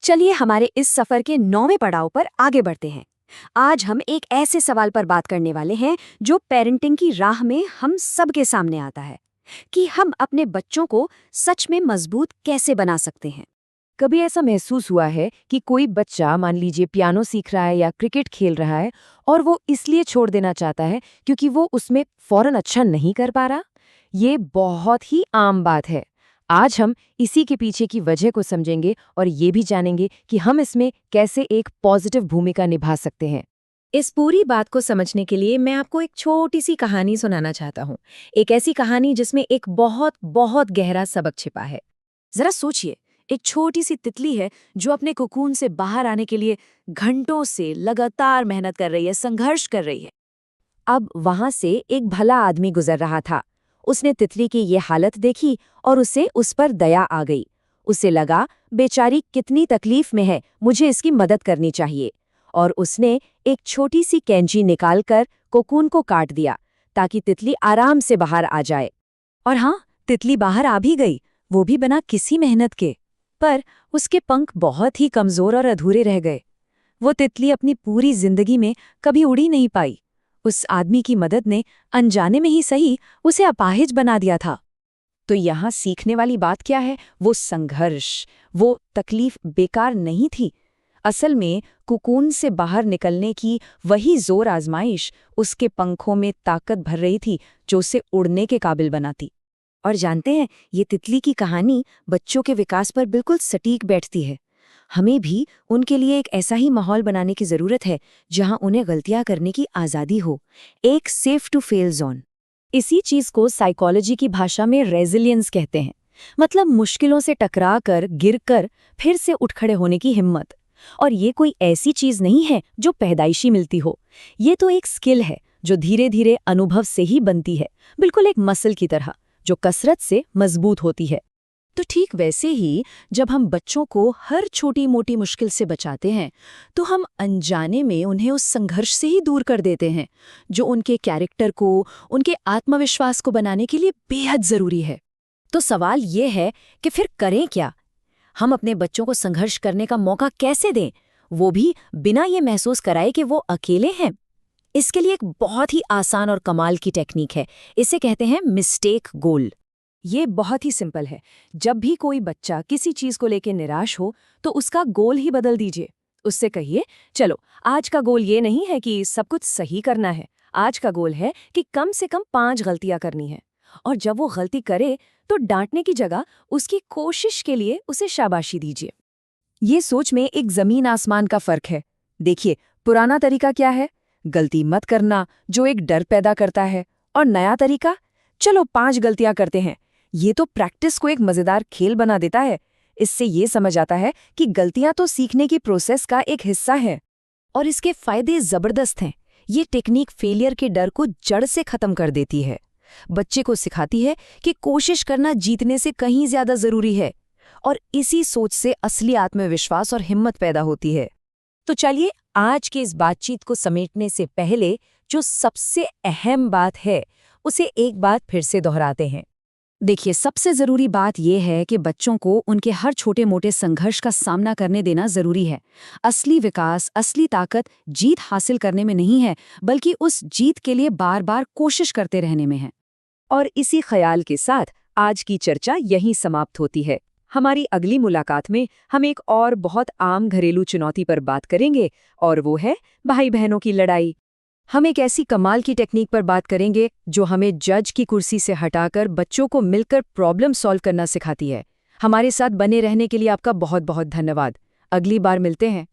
चलिए हमारे इस सफर के 9वें पड़ाव पर आगे बढ़ते हैं। आज हम एक ऐसे सवाल पर बात करने वाले हैं जो पेरेंटिंग की राह में हम सबके सामने आता है कि हम अपने बच्चों को सच में मजबूत कैसे बना सकते हैं। कभी ऐसा महसूस हुआ है कि कोई बच्चा मान लीजिए पियानो सीख रहा है या क्रिकेट खेल रहा है और वो इसलिए छोड़ देना चाहता है क्योंकि वो उसमें फौरन अच्छा नहीं कर पा रहा? ये बहुत ही आम बात है। आज हम इसी के पीछे की वजह को समझेंगे और ये भी जानेंगे कि हम इसमें कैसे एक पॉजिटिव भूमिका निभा सकते हैं। इस पूरी बात को समझने के लिए मैं आपको एक छोटी सी कहानी सुनाना चाहता हूँ। एक ऐसी कहानी जिसमें एक बहुत बहुत गहरा सबक छिपा है। जरा सोचिए, एक छोटी सी तितली है जो अपने कोकून से बाहर आने के लिए घंटों से लगातार मेहनत कर रही है, संघर्ष कर रही है। अब वहां से एक भला आदमी गुजर रहा था। उसने तितली की ये हालत देखी और उसे उस पर दया आ गई। उसे लगा बेचारी कितनी तकलीफ में है, मुझे इसकी मदद करनी चाहिए। और उसने एक छोटी सी कैंची निकालकर कोकून को काट दिया ताकि तितली आराम से बाहर आ जाए। और हाँ, तितली बाहर आ भी गई, वो भी बिना किसी मेहनत के। पर उसके पंख बहुत ही कमजोर और अधूरे रह गए। वो तितली अपनी पूरी जिंदगी में कभी उड़ी नहीं पाई। उस आदमी की मदद ने अनजाने में ही सही उसे अपाहिज बना दिया था। तो यहाँ सीखने वाली बात क्या है? वो संघर्ष, वो तकलीफ बेकार नहीं थी। असल में कोकून से बाहर निकलने की वही जोर आजमाइश उसके पंखों में ताकत भर रही थी जो उसे उड़ने के काबिल बनाती। और जानते हैं, ये तितली की कहानी बच्चों के विकास पर बिल्कुल सटीक बैठती है। हमें भी उनके लिए एक ऐसा ही माहौल बनाने की जरूरत है जहां उन्हें गलतियां करने की आज़ादी हो, एक सेफ टू फेल जोन। इसी चीज को साइकोलॉजी की भाषा में रेजिलियंस कहते हैं। मतलब मुश्किलों से टकरा कर, गिर कर फिर से उठ खड़े होने की हिम्मत। और ये कोई ऐसी चीज नहीं है जो पैदाइशी मिलती हो। ये तो एक स्किल है जो धीरे धीरे अनुभव से ही बनती है, बिल्कुल एक मसल की तरह जो कसरत से मजबूत होती है। तो ठीक वैसे ही जब हम बच्चों को हर छोटी मोटी मुश्किल से बचाते हैं तो हम अनजाने में उन्हें उस संघर्ष से ही दूर कर देते हैं जो उनके कैरेक्टर को, उनके आत्मविश्वास को बनाने के लिए बेहद जरूरी है। तो सवाल ये है कि फिर करें क्या? हम अपने बच्चों को संघर्ष करने का मौका कैसे दें, वो भी बिना ये महसूस कराए कि वो अकेले हैं? इसके लिए एक बहुत ही आसान और कमाल की टेक्निक है। इसे कहते हैं मिस्टेक गोल। ये बहुत ही सिंपल है। जब भी कोई बच्चा किसी चीज को लेकर निराश हो तो उसका गोल ही बदल दीजिए। उससे कहिए, चलो आज का गोल ये नहीं है कि सब कुछ सही करना है, आज का गोल है कि कम से कम 5 गलतियां करनी है। और जब वो गलती करे तो डांटने की जगह उसकी कोशिश के लिए उसे शाबाशी दीजिए। ये सोच में एक जमीन आसमान का फर्क है। देखिए, पुराना तरीका क्या है? गलती मत करना, जो एक डर पैदा करता है। और नया तरीका, चलो 5 गलतियां करते हैं। ये तो प्रैक्टिस को एक मजेदार खेल बना देता है। इससे ये समझ आता है कि गलतियां तो सीखने की प्रोसेस का एक हिस्सा है। और इसके फायदे जबरदस्त हैं। ये टेक्निक फेलियर के डर को जड़ से खत्म कर देती है। बच्चे को सिखाती है कि कोशिश करना जीतने से कहीं ज्यादा जरूरी है। और इसी सोच से असली आत्मविश्वास और हिम्मत पैदा होती है। तो चलिए, आज के इस बातचीत को समेटने से पहले जो सबसे अहम बात है उसे एक बार फिर से दोहराते हैं। देखिए, सबसे जरूरी बात यह है कि बच्चों को उनके हर छोटे मोटे संघर्ष का सामना करने देना जरूरी है। असली विकास, असली ताकत जीत हासिल करने में नहीं है, बल्कि उस जीत के लिए बार बार कोशिश करते रहने में है। और इसी ख्याल के साथ आज की चर्चा यहीं समाप्त होती है। हमारी अगली मुलाकात में हम एक और बहुत आम घरेलू चुनौती पर बात करेंगे, और वो है भाई बहनों की लड़ाई। हम एक ऐसी कमाल की टेक्निक पर बात करेंगे जो हमें जज की कुर्सी से हटाकर बच्चों को मिलकर प्रॉब्लम सॉल्व करना सिखाती है। हमारे साथ बने रहने के लिए आपका बहुत बहुत धन्यवाद। अगली बार मिलते हैं।